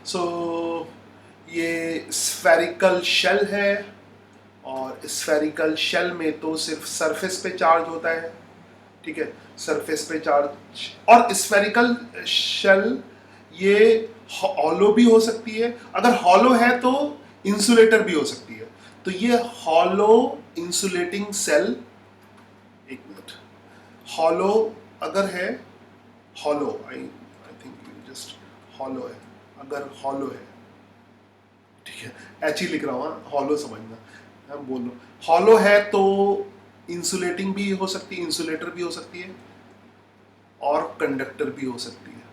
सो ये spherical shell है, और स्फेरिकल शेल में तो सिर्फ सरफेस पे चार्ज होता है, ठीक है, सरफेस पे चार्ज। और स्फेरिकल शेल ये हॉलो भी हो सकती है, अगर हॉलो है तो इंसुलेटर भी हो सकती है। तो ये हॉलो इंसुलेटिंग सेल, एक मिनट, हॉलो अगर है, hollow I think just hollow है, अगर हॉलो है, ठीक है, एच ही लिख रहा हूँ, हॉलो समझना, मैं बोल रहा हूँ हॉलो है तो इंसुलेटिंग भी हो सकती है, इंसुलेटर भी हो सकती है, और कंडक्टर भी हो सकती है।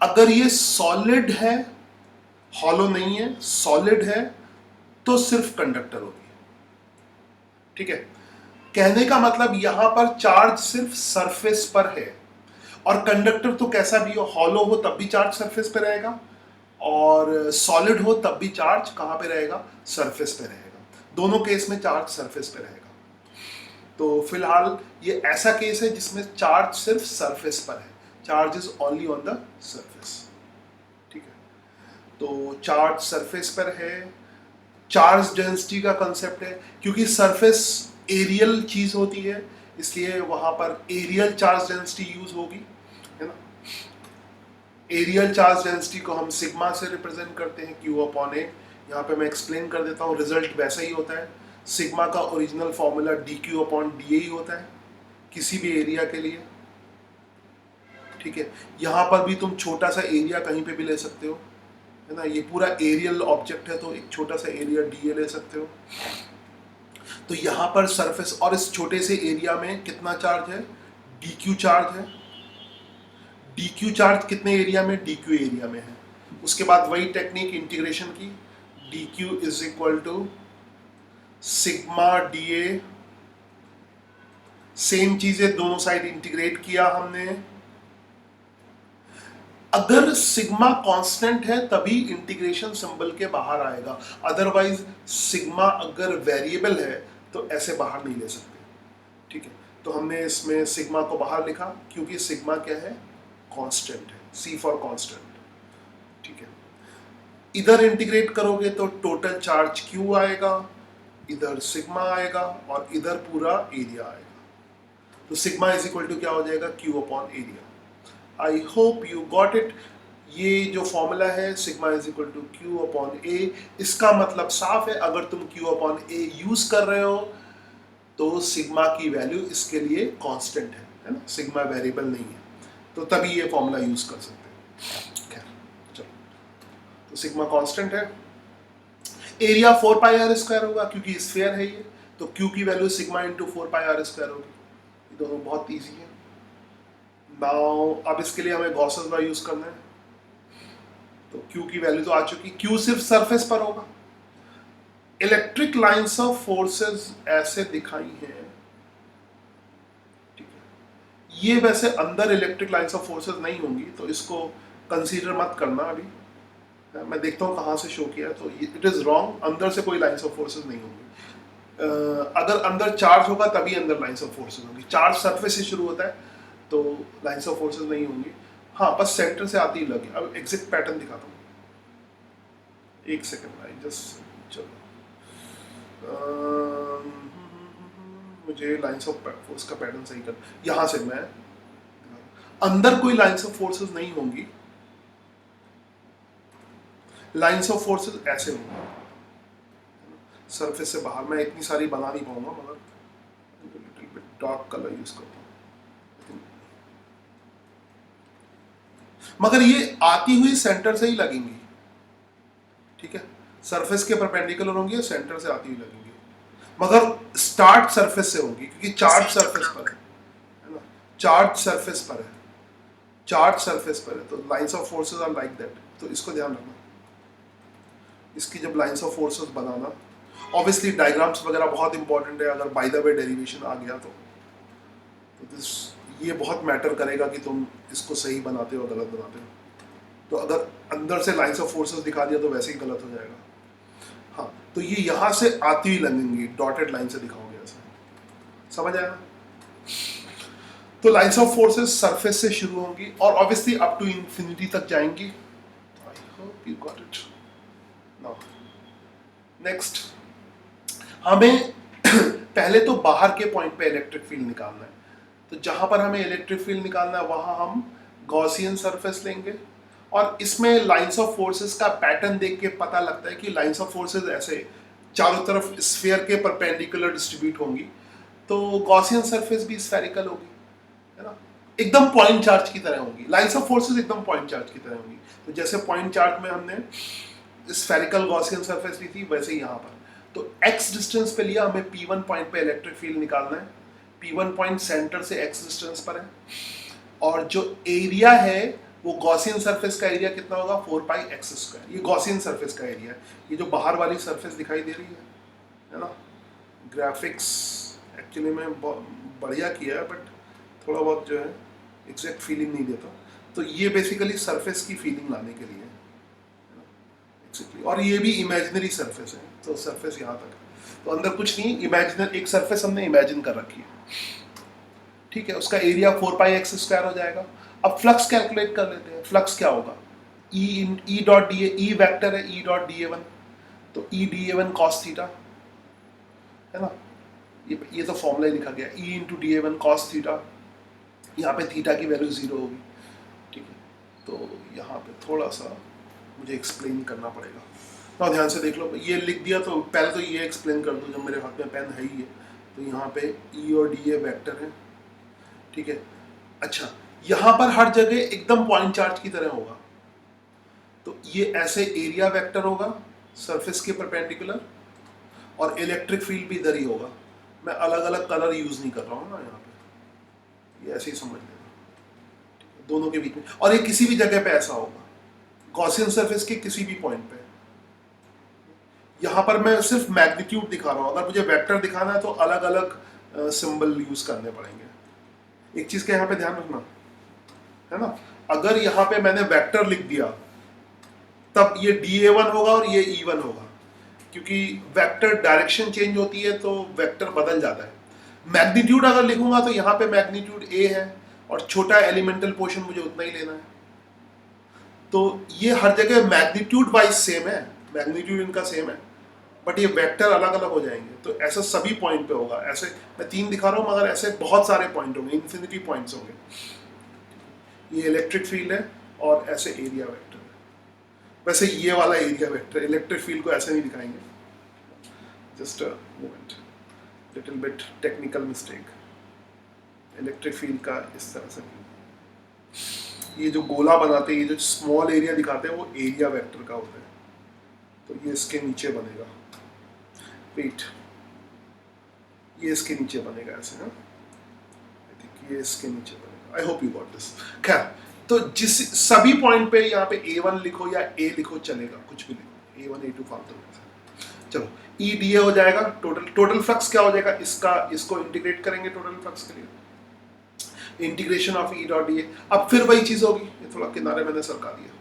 अगर ये सॉलिड है, हॉलो नहीं है, सॉलिड है, तो सिर्फ कंडक्टर होगी, ठीक है। कहने का मतलब यहां पर चार्ज सिर्फ सरफेस पर है, और कंडक्टर तो कैसा भी हो, हॉलो हो तब भी चार्ज सरफेस पे रहेगा, और सॉलिड हो तब भी चार्ज कहां पे रहेगा, सरफेस पे रहेगा। दोनों केस में चार्ज सरफेस पे रहेगा। तो फिलहाल ये ऐसा केस है जिसमें चार्ज सिर्फ सरफेस पर है, charge is only on the surface, ठीक है। तो चार्ज सरफेस पर है, चार्ज डेंसिटी का कंसेप्ट है, क्योंकि सरफेस एरियल चीज होती है, इसलिए वहां पर एरियल चार्ज डेंसिटी यूज होगी, है ना। एरियल चार्ज डेंसिटी को हम सिग्मा से रिप्रेजेंट करते हैं, क्यू अपॉन ए। यहाँ पे मैं एक्सप्लेन कर देता हूँ, रिजल्ट वैसा ही होता है। सिग्मा का original formula d q upon d A ही होता है किसी भी एरिया के लिए, ठीक है। यहाँ पर भी तुम छोटा सा एरिया कहीं पे भी ले सकते हो, है ना, ये पूरा एरियल ऑब्जेक्ट है तो एक छोटा सा एरिया डी ए ले सकते हो। तो यहाँ पर सरफेस और इस छोटे से एरिया में कितना चार्ज है, डी क्यू चार्ज है। डी क्यू चार्ज कितने एरिया में, डी क्यू एरिया में है। उसके बाद वही टेक्निक इंटीग्रेशन की, D Q is equal to sigma D A, same चीजें दोनों साइड इंटीग्रेट किया हमने। अगर सिग्मा कांस्टेंट है तभी इंटीग्रेशन सिंबल के बाहर आएगा, अदरवाइज सिग्मा अगर वेरिएबल है तो ऐसे बाहर नहीं ले सकते, ठीक है। तो हमने इसमें सिग्मा को बाहर लिखा क्योंकि सिग्मा क्या है, कांस्टेंट है, सी फॉर कांस्टेंट, ठीक है। इधर इंटीग्रेट करोगे तो टोटल चार्ज क्यू आएगा, इधर सिग्मा आएगा, और इधर पूरा एरिया आएगा। तो सिग्मा इज इक्वल टू क्या हो जाएगा, q upon area. I hope you got it. ये जो फॉर्मूला है sigma is equal to q upon A, इसका मतलब साफ है, अगर तुम क्यू अपॉन ए यूज कर रहे हो तो सिग्मा की वैल्यू इसके लिए कांस्टेंट है ना, सिग्मा वेरिएबल नहीं है, तो तभी ये फॉर्मूला यूज कर सकते हैं। खैर चलो, तो सिग्मा कांस्टेंट है, एरिया 4 पाई आर स्क्वायर होगा क्योंकि स्फीयर है ये, तो क्यू की value sigma into 4 pi R square होगी। ये दोनों बहुत ईजी है। नाउ अब इसके लिए हमें गॉसेस लॉ यूज करना है, तो क्यू की वैल्यू तो आ चुकी, क्यू सिर्फ सरफेस पर होगा। इलेक्ट्रिक लाइंस ऑफ फोर्सेस ऐसे दिखाई हैं, ठीक है। ये वैसे अंदर इलेक्ट्रिक लाइंस ऑफ फोर्सेस नहीं होंगी, तो इसको कंसीडर मत करना अभी। मैं देखता हूँ कहाँ से शो किया है, तो इट इज रॉन्ग, अंदर से कोई लाइंस ऑफ फोर्सेस नहीं होंगी। अगर अंदर चार्ज होगा तभी अंदर लाइंस ऑफ फोर्सेस होंगी, चार्ज सरफेस से शुरू होता है तो लाइंस ऑफ फोर्सेस नहीं होंगी। हाँ, बस सेंटर से आती ही लगी। अब एग्जैक्ट पैटर्न दिखाता हूँ, एक सेकंड आई जस्ट, चलो मुझे लाइंस ऑफ फोर्स का पैटर्न सही कर, यहाँ से मैं, अंदर कोई लाइंस ऑफ फोर्सेस नहीं होंगी, लाइंस ऑफ फोर्सेस ऐसे होंगे सरफेस से बाहर। मैं इतनी सारी बना नहीं पाऊंगा, मगर little bit dark colour use करता हूँ, मगर ये आती हुई सेंटर से ही लगेंगी, ठीक है। सरफेस के परपेंडिकुलर होंगी और सेंटर से आती हुई लगेंगी, मगर स्टार्ट सरफेस से होगी क्योंकि चार्ज सरफेस पर है ना, चार्ज सरफेस पर है, चार्ज सरफेस पर है, तो lines of forces are like that. तो इसको ध्यान रखना, इसकी जब लाइंस ऑफ फोर्सेस बनाना, ऑब्वियसली डायग्राम्स वगैरह बहुत इंपॉर्टेंट है, अगर बाय द वे डेरिवेशन आ गया तो दिस, ये बहुत मैटर करेगा कि तुम इसको सही बनाते हो गलत बनाते हो। तो अगर अंदर से लाइंस ऑफ फोर्सेस दिखा दिया तो वैसे ही गलत हो जाएगा। हाँ, तो ये यहाँ से आती हुई लगेंगी, डॉटेड लाइन से दिखाओगे ऐसे, समझ आया। तो लाइंस ऑफ फोर्सेस सरफेस से शुरू होंगी और ऑब्वियसली अप टू इंफिनिटी तक जाएंगी। आई hope you got it now. Next, हमें पहले तो बाहर के पॉइंट पे इलेक्ट्रिक फील्ड निकालना है। तो जहां पर हमें इलेक्ट्रिक फील्ड निकालना है वहां हम गॉसियन सरफेस लेंगे, और इसमें लाइंस ऑफ फोर्सेस का पैटर्न देख के पता लगता है कि लाइंस ऑफ फोर्सेस ऐसे चारों तरफ स्फीयर के परपेंडिकुलर डिस्ट्रीब्यूट होंगी, तो गॉसियन सरफेस भी स्फेरिकल होगी, है ना, एकदम पॉइंट चार्ज की तरह होंगी। लाइंस ऑफ फोर्सेस एकदम पॉइंट चार्ज की तरह होंगी। तो जैसे पॉइंट चार्ज में हमने स्फेरिकल गॉसियन सरफेस ली थी, वैसे ही यहाँ पर तो x डिस्टेंस पे लिया, हमें P1 पॉइंट पे इलेक्ट्रिक फील्ड निकालना है। P1 पॉइंट सेंटर से x डिस्टेंस पर है, और जो एरिया है वो गॉसियन सरफेस का एरिया कितना होगा, 4πx²। ये गॉसियन सरफेस का एरिया है। ये जो बाहर वाली सरफेस दिखाई दे रही है ना, ग्राफिक्स एक्चुअली में बढ़िया किया है, बट थोड़ा बहुत जो है एग्जैक्ट फीलिंग नहीं देता। तो ये बेसिकली सरफेस की फीलिंग लाने के लिए है ना, और ये भी इमेजिनरी सरफेस है। तो सरफेस यहाँ तक, तो अंदर कुछ नहीं, इमेजिनरी एक सरफेस हमने इमेजिन कर रखी है, ठीक है। उसका एरिया 4πx² हो जाएगा। अब फ्लक्स कैलकुलेट कर लेते हैं। फ्लक्स क्या होगा, E dot d A, E vector है, E dot d A one, तो E d A one cos theta, है ना, ये तो फॉर्मूला लिखा गया, E into d A one cos theta. यहाँ पे थीटा की वैल्यू 0 होगी, ठीक है। तो यहाँ पे थोड़ा सा मुझे एक्सप्लेन करना पड़ेगा, तो ध्यान से देख लो। ये लिख दिया, तो पहले तो ये एक्सप्लेन कर दो, जब मेरे हाथ में पेन है ही है। तो यहाँ पे ई और डी ए वेक्टर है, ठीक है। अच्छा, यहाँ पर हर जगह एकदम पॉइंट चार्ज की तरह होगा, तो ये ऐसे एरिया वेक्टर होगा सरफेस के परपेंडिकुलर, और इलेक्ट्रिक फील्ड भी इधर ही होगा। मैं अलग अलग कलर यूज नहीं कर रहा हूँ ना यहाँ पे, ये ऐसे ही समझ लेना, दोनों के बीच में। और ये किसी भी जगह पे ऐसा होगा, गॉसियन सरफेस के किसी भी पॉइंट पे। यहाँ पर मैं सिर्फ मैग्नीट्यूड दिखा रहा हूँ, अगर मुझे वेक्टर दिखाना है तो अलग अलग सिंबल यूज करने पड़ेंगे। एक चीज का यहाँ पे ध्यान रखना, है ना, अगर यहाँ पे मैंने वेक्टर लिख दिया तब ये DA1 होगा और ये E1 होगा, क्योंकि वेक्टर डायरेक्शन चेंज होती है तो वेक्टर बदल जाता है। मैग्नीट्यूड अगर लिखूंगा तो यहाँ पे मैग्नीट्यूड A है, और छोटा एलिमेंटल पोर्शन मुझे उतना ही लेना है। तो ये हर जगह मैग्नीट्यूड वाइज सेम है, मैग्नीट्यूड इनका सेम है, बट ये वेक्टर अलग अलग हो जाएंगे। तो ऐसा सभी पॉइंट पे होगा। ऐसे मैं 3 दिखा रहा हूँ, मगर ऐसे बहुत सारे पॉइंट होंगे, इन्फिनिटी पॉइंट्स होंगे। ये इलेक्ट्रिक फील्ड है, और ऐसे एरिया वेक्टर है। वैसे ये वाला एरिया वेक्टर, इलेक्ट्रिक फील्ड को ऐसे नहीं दिखाएंगे, just a moment, little bit technical mistake. Electric field का इस तरह से, ये जो गोला बनाते हैं, ये जो स्मॉल एरिया दिखाते हैं, वो एरिया वेक्टर का होता है। तो ये इसके नीचे बनेगा, वेट, ये इसके नीचे बनेगा ऐसे, ना, आई थिंक ये इसके नीचे बनेगा। आई होप यू गॉट दिस। खैर, तो जिस सभी पॉइंट पे यहाँ पे A1 लिखो या A लिखो चलेगा, कुछ भी लिखो, A1 A2 फालतू में। चलो, ई डी ए हो जाएगा। टोटल फ्लक्स क्या हो जाएगा, इसको इंटीग्रेट करेंगे टोटल फ्लक्स के लिए, integration of E dot d ए। अब फिर वही चीज होगी, ये थोड़ा किनारे मैंने सरका दिया,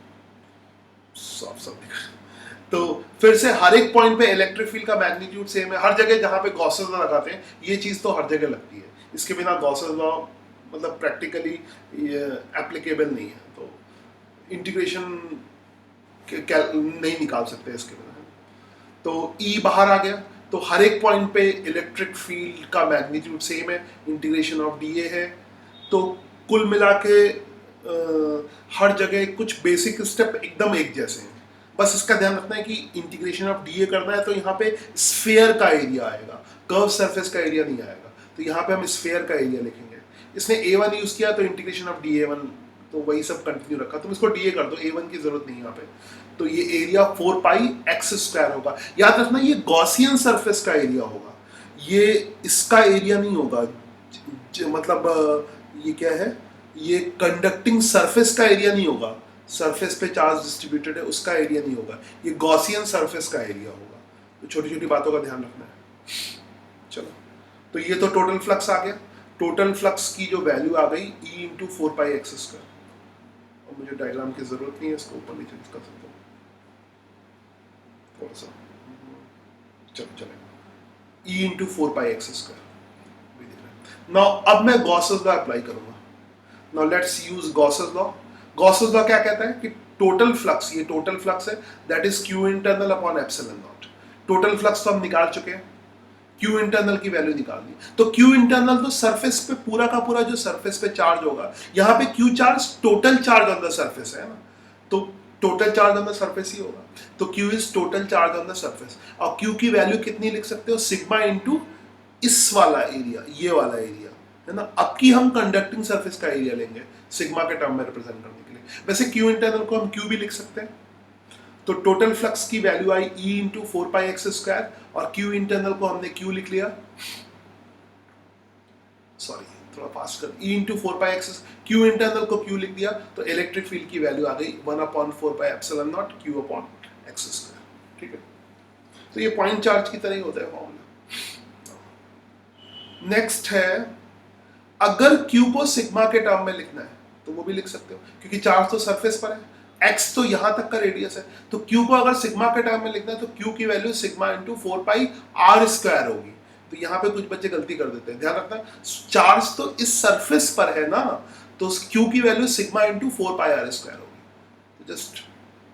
साफ साफ दिखा। तो फिर से हर एक पॉइंट पे इलेक्ट्रिक फील्ड का मैग्नीट्यूड सेम है। हर जगह जहाँ पे गॉसेस लॉ लगाते हैं, ये चीज तो हर जगह लगती है। इसके बिना गॉसेस लॉ मतलब प्रैक्टिकली एप्लीकेबल नहीं है, तो इंटीग्रेशन नहीं निकाल सकते इसके बिना। तो E बाहर आ गया, तो हर एक पॉइंट पे इलेक्ट्रिक फील्ड का मैग्नीट्यूड सेम है, इंटीग्रेशन ऑफ DA है। तो कुल मिला के हर जगह कुछ बेसिक स्टेप एकदम एक जैसे हैं। बस इसका ध्यान रखना है कि इंटीग्रेशन ऑफ DA करना है तो यहाँ पे स्फीयर का एरिया आएगा, कर्व सरफेस का एरिया नहीं आएगा। तो यहाँ पे हम स्फीयर का एरिया लिखेंगे। इसने A1 यूज किया तो इंटीग्रेशन ऑफ DA1, तो वही सब कंटिन्यू रखा। तुम इसको DA कर दो, A1 की जरूरत नहीं यहाँ पे। तो ये एरिया 4πx² होगा। याद रखना, ये गॉसियन सरफेस का एरिया होगा, ये इसका एरिया नहीं होगा। मतलब ये क्या है, ये कंडक्टिंग सरफेस का एरिया नहीं होगा, सरफेस पे चार्ज डिस्ट्रीब्यूटेड है उसका एरिया नहीं होगा, ये गॉसियन सरफेस का एरिया होगा। तो छोटी छोटी बातों का ध्यान रखना है। चलो, तो ये तो टोटल फ्लक्स आ गया। टोटल फ्लक्स की जो वैल्यू आ गई E इंटू 4πx²। और मुझे डायग्राम की जरूरत नहीं है, इसको ऊपर नीचे कर सकता हूँ थोड़ा सा। चलो चलेगा, E इंटू 4πx²। नाउ अब मैं गॉसेस लॉ अप्लाई करूंगा। Now let's use Gauss's law. Gauss's law क्या कहता है कि टोटल फ्लक्स, ये टोटल फ्लक्स है, that is Q internal upon epsilon not. Total flux तो हम निकाल चुके हैं, क्यू इंटरनल की वैल्यू निकाल दी। तो क्यू इंटरनल तो सरफेस पे पूरा का पूरा जो सरफेस पे चार्ज होगा, यहाँ पे q charge total charge on the surface है ना, तो total charge on the surface ही होगा। तो q is total charge on the surface, और क्यू की वैल्यू कितनी लिख सकते हो, सिग्मा इंटू इस वाला एरिया, ये वाला एरिया है ना। अब की हम कंडक्टिंग सरफेस का एरिया लेंगे सिग्मा के टर्म में रिप्रेजेंट करने के लिए। वैसे क्यू इंटरनल को हम क्यू भी लिख सकते हैं। तो टोटल फ्लक्स की वैल्यू आई E इंटू 4πx², और क्यू इंटरनल को हमने क्यू लिख लिया, सॉरी थोड़ा फास्ट कर, E into 4πx, Q internal को क्यू लिख दिया, तो इलेक्ट्रिक फील्ड की वैल्यू आ गई 1/4πε0 Q/x²। ठीक है, तो ये पॉइंट चार्ज की तरह ही होता है फॉर्मूला। नेक्स्ट है, अगर Q को सिग्मा के टर्म में लिखना है तो वो भी लिख सकते हो, क्योंकि चार्ज तो सरफेस पर है, x तो यहां तक का रेडियस है, तो Q को अगर सिग्मा के टर्म में लिखना है तो Q की वैल्यू सिग्मा इंटू 4πr² होगी। तो यहाँ पे कुछ बच्चे गलती कर देते हैं, ध्यान रखना, चार्ज तो इस सरफेस पर है ना, तो Q की वैल्यू सिग्मा इंटू 4πr² होगी। तो just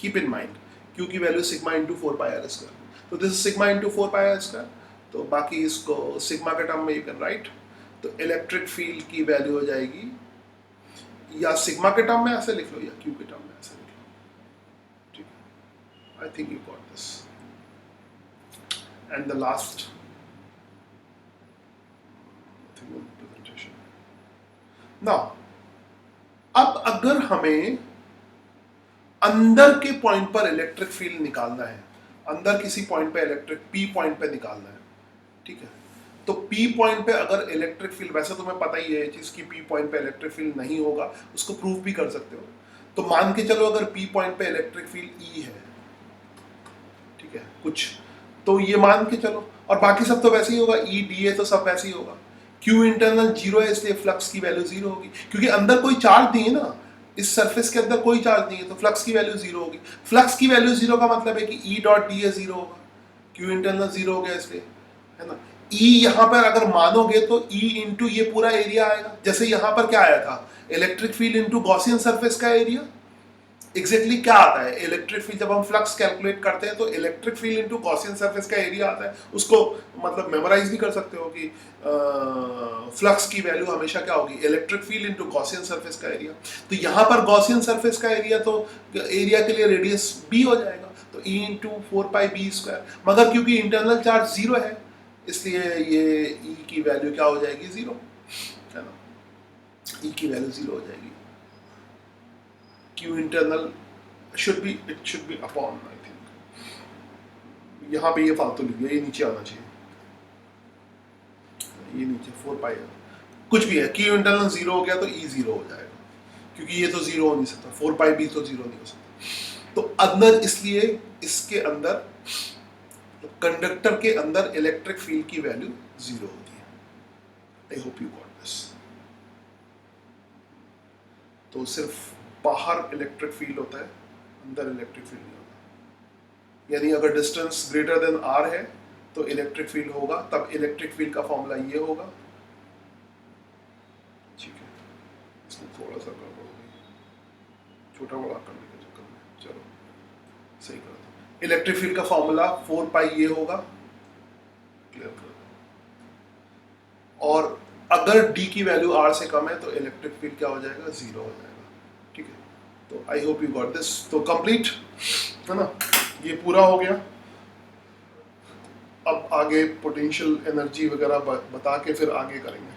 keep in mind, Q की वैल्यू सिग्मा इंटू 4πr², तो this is sigma into 4πr²। तो बाकी इसको सिग्मा के टर्म में यू कैन राइट, तो इलेक्ट्रिक फील्ड की वैल्यू हो जाएगी, या सिग्मा के टर्म में ऐसे लिख लो, या क्यू के टर्म में ऐसे लिख लो। ठीक है, I think you got this. And the last presentation now, अब अगर हमें अंदर के पॉइंट पर इलेक्ट्रिक फील्ड निकालना है, अंदर किसी पॉइंट पे इलेक्ट्रिक P पॉइंट पे निकालना है, ठीक है, तो P पॉइंट पे अगर इलेक्ट्रिक फील्ड, वैसे तुम्हें पता ही है चीज की P पॉइंट पे इलेक्ट्रिक फील्ड नहीं होगा, उसको प्रूव भी कर सकते हो। तो मान के चलो अगर P पॉइंट पे इलेक्ट्रिक फील्ड E है, ठीक है, कुछ तो ये मान के चलो, और बाकी सब तो वैसे ही होगा, E dA तो सब वैसे ही होगा। Q इंटरनल 0 है, इसलिए फ्लक्स की वैल्यू 0 होगी, क्योंकि अंदर कोई चार्ज नहीं है ना, इस सरफेस के अंदर कोई चार्ज नहीं है, तो फ्लक्स की वैल्यू 0 होगी। फ्लक्स की वैल्यू 0 का मतलब है कि E डॉट dA 0 होगा, Q इंटरनल 0 हो गया इसलिए, है ना। E यहाँ पर अगर मानोगे तो E इंटू ये पूरा एरिया आएगा, जैसे यहाँ पर क्या आया था, electric field into Gaussian surface का एरिया। एग्जैक्टली क्या आता है, इलेक्ट्रिक फील्ड जब हम फ्लक्स कैलकुलेट करते हैं तो electric field into Gaussian surface का एरिया आता है, उसको मतलब मेमोराइज भी कर सकते हो कि फ्लक्स की वैल्यू हमेशा क्या होगी, electric field into Gaussian surface का एरिया। तो यहाँ पर गॉसियन सरफेस का एरिया, तो एरिया के लिए रेडियस b हो जाएगा, तो E इंटू 4πb², मगर क्योंकि इंटरनल चार्ज 0 है, इसलिए ये E की वैल्यू क्या हो जाएगी, 0, है ना, E की वैल्यू 0 हो जाएगी। Q internal should be, it should be upon, I think। यहाँ पे ये फालतू लिख दिया, ये नीचे आना चाहिए, ये नीचे 4π कुछ भी है, Q internal 0 हो गया तो E 0 हो जाएगा, क्योंकि ये तो 0 हो नहीं सकता, 4πb तो 0 नहीं हो सकता। तो अंदर, इसलिए इसके अंदर, कंडक्टर के अंदर इलेक्ट्रिक फील्ड की वैल्यू 0 होती है। आई होप यू गॉट दिस। तो सिर्फ बाहर इलेक्ट्रिक फील्ड होता है, अंदर इलेक्ट्रिक फील्ड नहीं होता। यानी अगर डिस्टेंस ग्रेटर देन r है तो इलेक्ट्रिक फील्ड होगा, तब इलेक्ट्रिक फील्ड का फॉर्मूला ये होगा। ठीक है, इसमें थोड़ा सा गड़बड़ हो गई, छोटा बड़ा करने के चक्कर में, चलो सही कर दो। इलेक्ट्रिक फील्ड का फॉर्मूला 4π ये होगा, क्लियर कर दो। और अगर d की वैल्यू r से कम है तो इलेक्ट्रिक फील्ड क्या हो जाएगा, 0 हो जाएगा। ठीक है, तो आई होप यू गॉट दिस। तो कंप्लीट है ना, ये पूरा हो गया। अब आगे पोटेंशियल एनर्जी वगैरह बता के फिर आगे करेंगे।